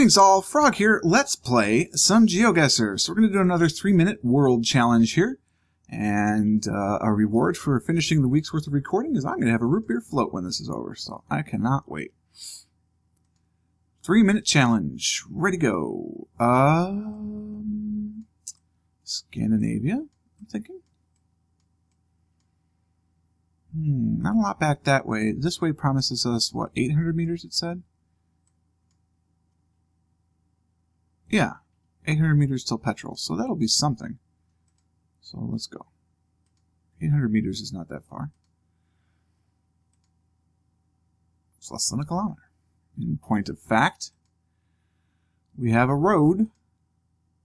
Greetings all, Frog here. Let's play some GeoGuessr. So we're going to do another 3-minute world challenge here. And a reward for finishing the week's worth of recording is I'm going to have a root beer float when this is over. So I cannot wait. 3-minute challenge. Ready to go. Scandinavia, I'm thinking. Not a lot back that way. This way promises us, what, 800 meters it said? Yeah, 800 meters till petrol, so that'll be something. So let's go. 800 meters is not that far. It's less than a kilometer. In point of fact, we have a road,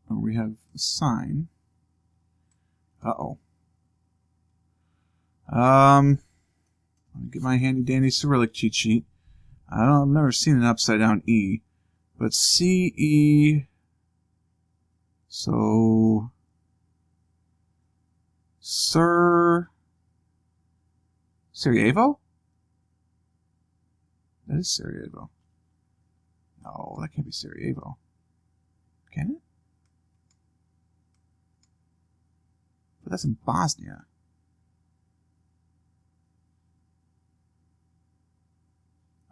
or we have a sign. Uh-oh. Let me get my handy-dandy Cyrillic cheat sheet. I've never seen an upside-down E, but C-E... So, Sarajevo? That is Sarajevo. No, that can't be Sarajevo. Can it? But that's in Bosnia.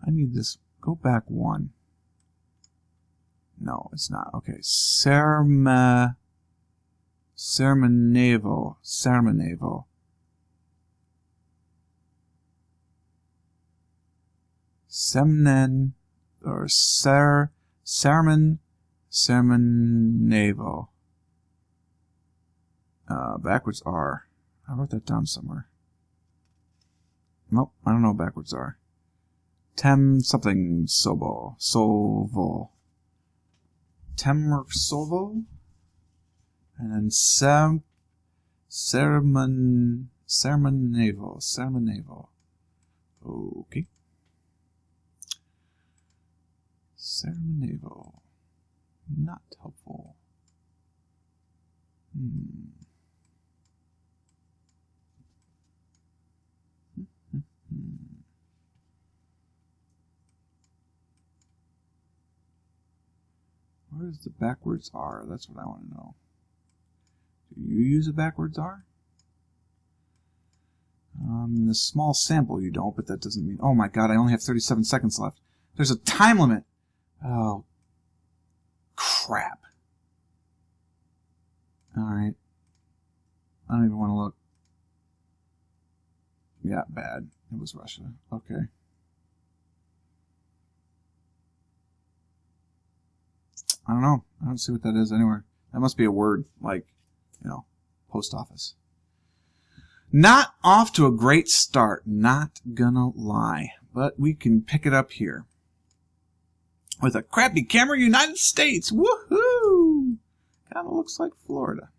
I need this. Go back one. No, it's not. Okay, Sarajevo. Semnen, or Sarajevo. Backwards R. I wrote that down somewhere. Nope, I don't know what backwards R. Something Sovo. Temrsovo, and then Sarajevo. Okay. Sarajevo. Not helpful. Where's the backwards R? That's what I want to know. Do you use a backwards R? In this small sample you don't, but that doesn't mean... Oh my god, I only have 37 seconds left. There's a time limit! Oh. Crap. Alright. I don't even want to look. Yeah, bad. It was Russia. Okay. I don't know. I don't see what that is anywhere. That must be a word, like, post office. Not off to a great start, not gonna lie. But we can pick it up here. With a crappy camera, United States! Woohoo! Kinda looks like Florida.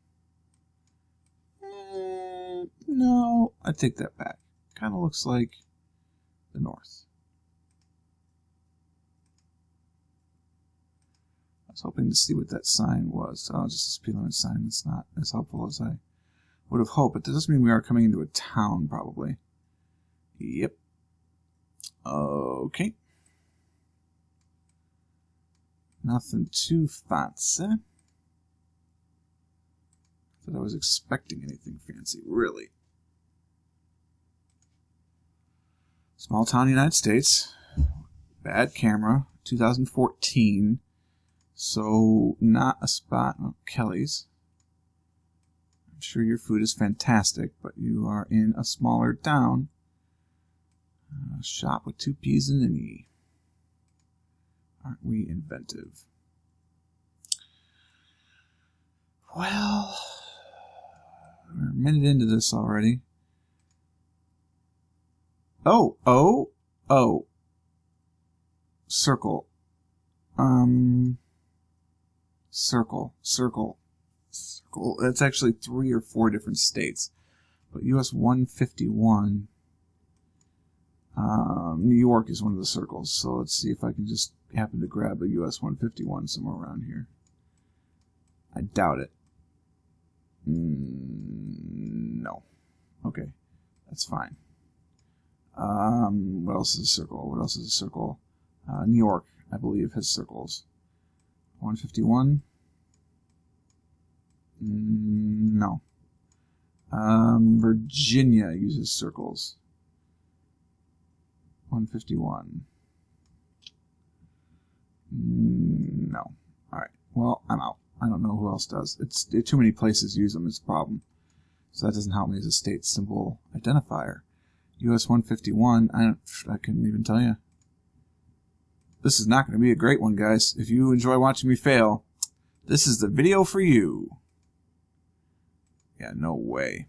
No, I take that back. Kinda looks like the North. I was hoping to see what that sign was. Oh, just a speed limit sign. It's not as helpful as I would have hoped. But that doesn't mean we are coming into a town, probably. Yep. Okay. Nothing too fancy. Thought I was expecting anything fancy, really. Small town, United States. Bad camera. 2014. So, not a spot. Oh, Kelly's. I'm sure your food is fantastic, but you are in a smaller town. Shop with 2 P's and an E. Aren't we inventive? Well, we're a minute into this already. Oh. Circle. Circle. That's actually 3 or 4 different states. But US 151, New York is one of the circles. So let's see if I can just happen to grab a US 151 somewhere around here. I doubt it. No. Okay. That's fine. What else is a circle? New York, I believe, has circles. 151. No. Virginia uses circles. 151. No. All right. Well, I'm out. I don't know who else does. It's too many places use them. It's a problem. So that doesn't help me as a state symbol identifier. US 151. I couldn't even tell you. This is not going to be a great one, guys. If you enjoy watching me fail, this is the video for you. Yeah, no way.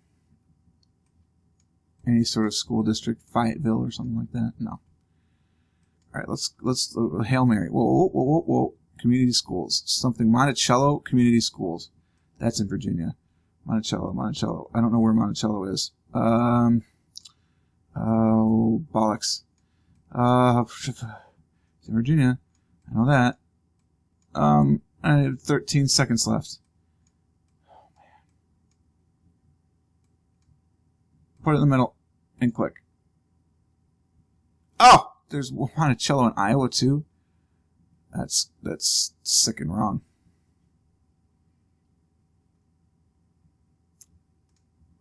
Any sort of school district, Fayetteville or something like that? No. All right, let's Hail Mary. Whoa. Community schools. Something Monticello Community Schools. That's in Virginia. Monticello. I don't know where Monticello is. Oh, bollocks. It's in Virginia. I know that. I have 13 seconds left. Oh, man. Put it in the middle and click. Oh! There's Monticello in Iowa, too. That's sick and wrong.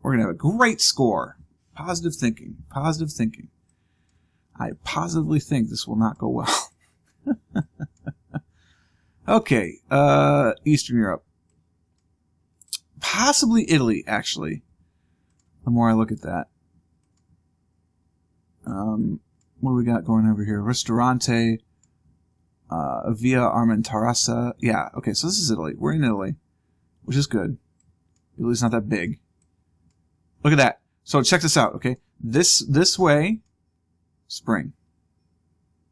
We're going to have a great score. Positive thinking. Positive thinking. I positively think this will not go well. Okay. Eastern Europe. Possibly Italy, actually. The more I look at that. What do we got going over here? Ristorante. Via Armenterasa. Yeah, okay, so this is Italy. We're in Italy, which is good. Italy's not that big. Look at that. So check this out, okay? This way, spring.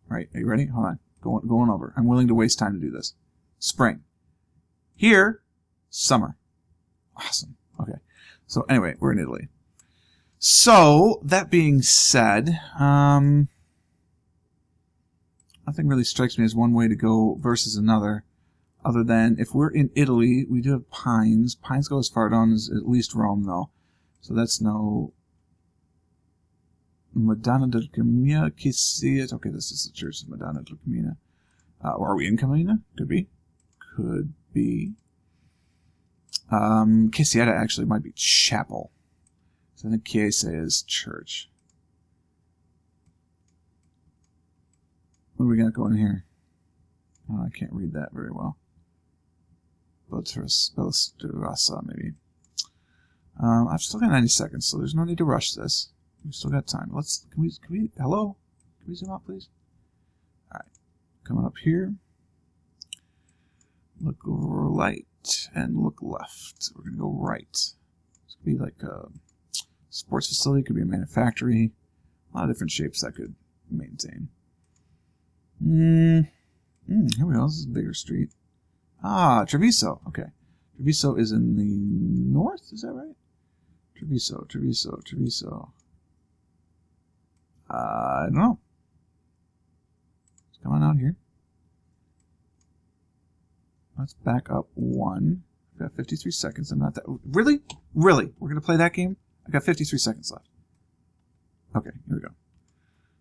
Right, are you ready? Hold on. Going over. I'm willing to waste time to do this. Spring. Here, summer. Awesome. Okay. So anyway, we're in Italy. So, that being said, nothing really strikes me as one way to go versus another, other than if we're in Italy, we do have pines. Pines go as far down as at least Rome, though. So that's no... Madonna del Camina, chi siet. Okay, this is the church of Madonna del Camina. Or are we in Camina? Could be. Could be. Chiesieta actually might be chapel. So I think Chiesa is church. What do we got going here? Oh, I can't read that very well. Belstrasa, maybe. I've still got 90 seconds, so there's no need to rush this. We've still got time. Can we, hello? Can we zoom out, please? Alright. Coming up here. Look right and look left. We're going to go right. This could be like a sports facility, could be a manufactory. A lot of different shapes that could maintain. Here we go. This is a bigger street. Ah, Treviso. Okay. Treviso is in the north, is that right? Treviso. I don't know. It's coming out here. Let's back up one. I've got 53 seconds. I'm not that... Really? Really? We're going to play that game? I've got 53 seconds left. Okay, here we go.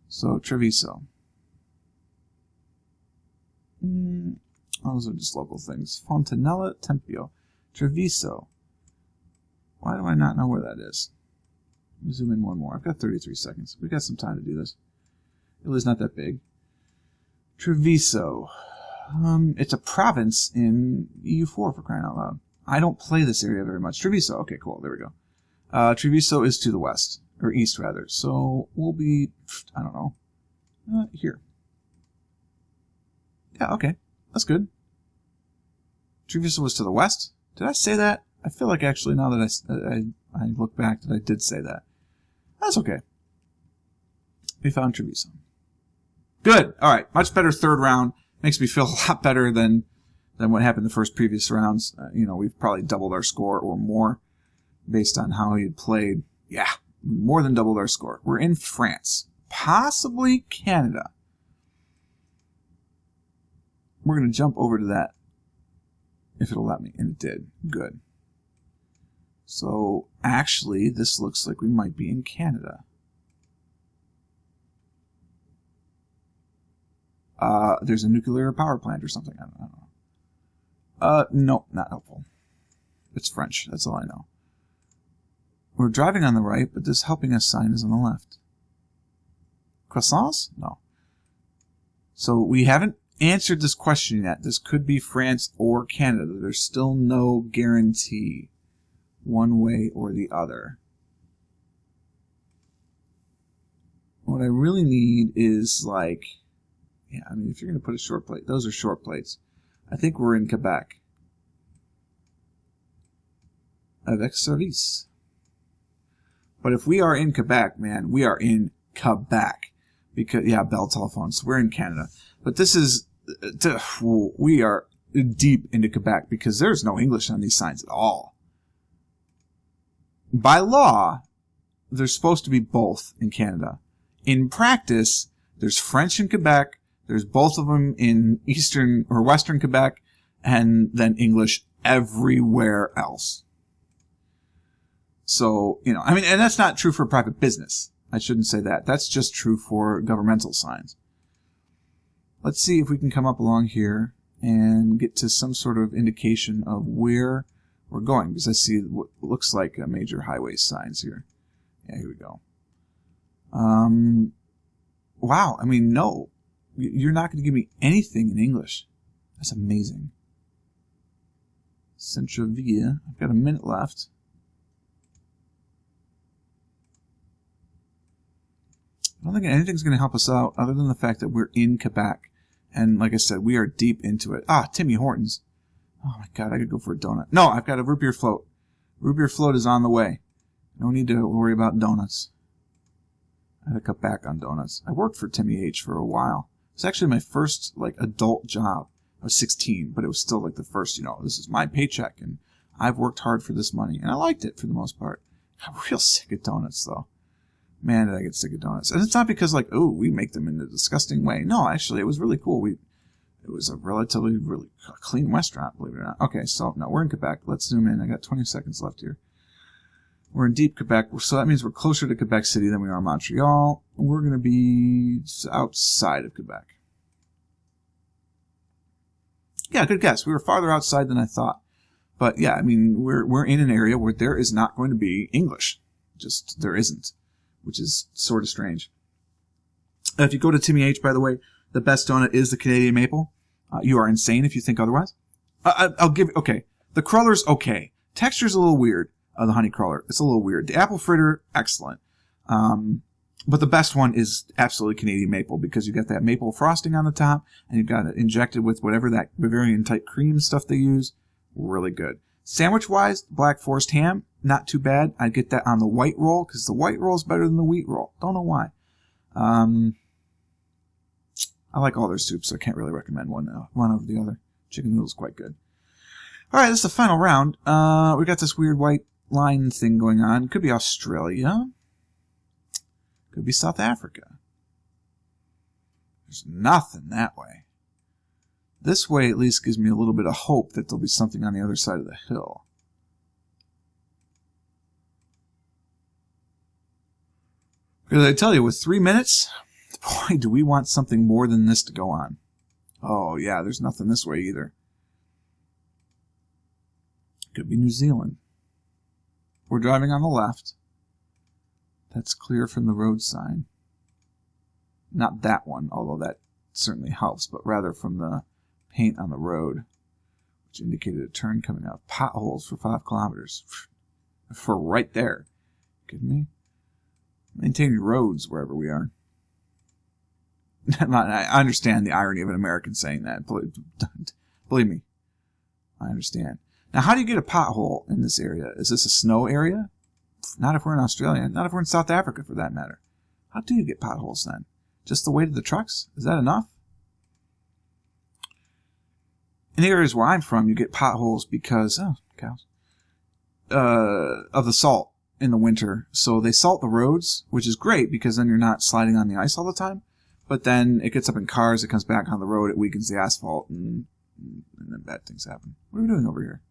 So, Treviso. Those are just local things. Fontanella Tempio. Treviso. Why do I not know where that is? Let me zoom in one more. I've got 33 seconds. We've got some time to do this. Italy's not that big. Treviso. It's a province in EU4 for crying out loud. I don't play this area very much. Treviso. Okay, cool. There we go. Treviso is to the west. Or east, rather. So we'll be, I don't know, here. Yeah, okay. That's good. Treviso was to the west? Did I say that? I feel like actually now that I look back that I did say that. That's okay. We found Treviso. Good. All right. Much better third round. Makes me feel a lot better than what happened the first previous rounds. We've probably doubled our score or more based on how he had played. Yeah, more than doubled our score. We're in France. Possibly Canada. We're going to jump over to that if it'll let me. And it did. Good. So, actually, this looks like we might be in Canada. There's a nuclear power plant or something. I don't know. No, not helpful. It's French. That's all I know. We're driving on the right, but this helping us sign is on the left. Croissants? No. So we haven't answered this question yet. This could be France or Canada. There's still no guarantee one way or the other. What I really need is like, yeah, I mean, if you're going to put a short plate, those are short plates. I think we're in Quebec. Avec service. But if we are in Quebec, man, we are in Quebec. Because, yeah, Bell Telephones. We're in Canada. But this is, we are deep into Quebec because there's no English on these signs at all. By law, there's supposed to be both in Canada. In practice, there's French in Quebec, there's both of them in eastern or western Quebec, and then English everywhere else. So, you know, I mean, and that's not true for private business. I shouldn't say that. That's just true for governmental signs. Let's see if we can come up along here and get to some sort of indication of where we're going, because I see what looks like a major highway signs here. Yeah, here we go. Wow, I mean, no. You're not going to give me anything in English. That's amazing. Centreville. I've got a minute left. I don't think anything's going to help us out other than the fact that we're in Quebec. And like I said, we are deep into it. Ah, Timmy Hortons. Oh my God, I could go for a donut. No, I've got a root beer float. Root beer float is on the way. No need to worry about donuts. I had to cut back on donuts. I worked for Timmy H for a while. It was actually my first, like, adult job. I was 16, but it was still, like, the first, you know, this is my paycheck, and I've worked hard for this money. And I liked it for the most part. I'm real sick of donuts, though. Man, did I get sick of donuts. And it's not because, like, oh, we make them in a disgusting way. No, actually, it was really cool. It was a relatively, really clean restaurant, believe it or not. Okay, so, no, we're in Quebec. Let's zoom in. I got 20 seconds left here. We're in deep Quebec, so that means we're closer to Quebec City than we are Montreal. We're going to be outside of Quebec. Yeah, good guess. We were farther outside than I thought. But yeah, I mean, we're in an area where there is not going to be English. Just, there isn't. Which is sort of strange. If you go to Timmy H, by the way, the best donut is the Canadian maple. You are insane if you think otherwise. I'll give, okay. The crullers, okay. Texture's a little weird. The honey cruller. It's a little weird. The apple fritter, excellent. But the best one is absolutely Canadian maple because you got that maple frosting on the top and you've got it injected with whatever that Bavarian type cream stuff they use. Really good. Sandwich wise, Black Forest ham, not too bad. I'd get that on the white roll because the white roll is better than the wheat roll. Don't know why. I like all their soups, so I can't really recommend one over the other. Chicken noodle's quite good. All right, this is the final round. We got this weird white line thing going on. Could be Australia. Could be South Africa. There's nothing that way. This way at least gives me a little bit of hope that there'll be something on the other side of the hill. Because I tell you, with 3 minutes, boy, do we want something more than this to go on. Oh, yeah, there's nothing this way either. Could be New Zealand. We're driving on the left. That's clear from the road sign. Not that one, although that certainly helps, but rather from the paint on the road, which indicated a turn coming out. Potholes for 5 kilometers. For right there. Kidding me? Maintain your roads wherever we are. I understand the irony of an American saying that. Believe me. I understand. Now, how do you get a pothole in this area? Is this a snow area? Not if we're in Australia. Not if we're in South Africa, for that matter. How do you get potholes then? Just the weight of the trucks? Is that enough? In the areas where I'm from, you get potholes because, oh, cows, of the salt in the winter. So they salt the roads, which is great because then you're not sliding on the ice all the time. But then it gets up in cars, it comes back on the road, it weakens the asphalt, and then bad things happen. What are we doing over here?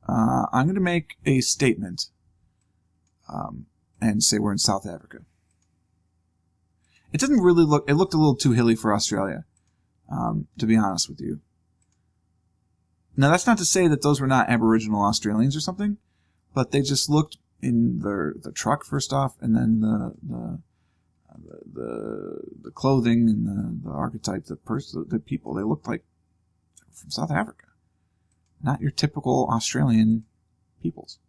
I'm going to make a statement and say we're in South Africa. It didn't really look, it looked a little too hilly for Australia, to be honest with you. Now, that's not to say that those were not Aboriginal Australians or something, but they just looked in the truck first off, and then the clothing and the archetype, the people, they looked like from South Africa. Not your typical Australian peoples.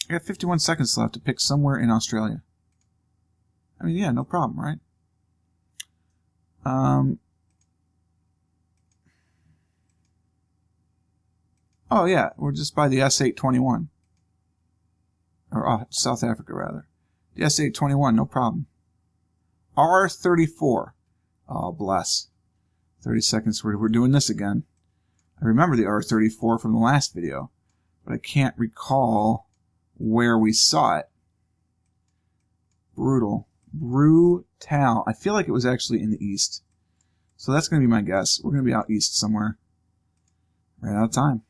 I got 51 seconds left to pick somewhere in Australia. I mean, yeah, no problem, right? Oh, yeah, we're just by the S821. Or South Africa, rather. The S821, no problem. R34. Oh, bless. 30 seconds, we're doing this again. I remember the R34 from the last video, but I can't recall where we saw it. Brutal. Brutal. I feel like it was actually in the east. So that's going to be my guess. We're going to be out east somewhere. Ran out of time.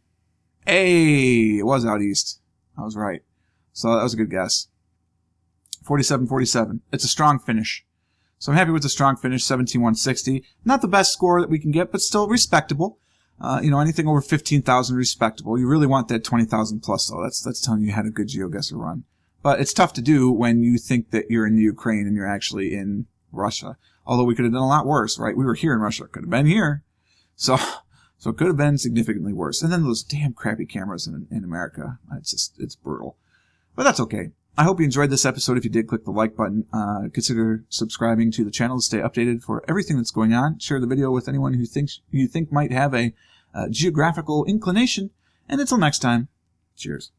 Hey, it was out east. I was right. So that was a good guess. 47-47. It's a strong finish. So I'm happy with the strong finish, 17,160. Not the best score that we can get, but still respectable. Anything over 15,000 respectable. You really want that 20,000 plus, though. That's telling you had a good GeoGuessr run. But it's tough to do when you think that you're in the Ukraine and you're actually in Russia. Although we could have done a lot worse, right? We were here in Russia. Could have been here. So it could have been significantly worse. And then those damn crappy cameras in America. It's brutal. But that's okay. I hope you enjoyed this episode. If you did, click the like button. Consider subscribing to the channel to stay updated for everything that's going on. Share the video with anyone who you think might have a geographical inclination. And until next time, cheers.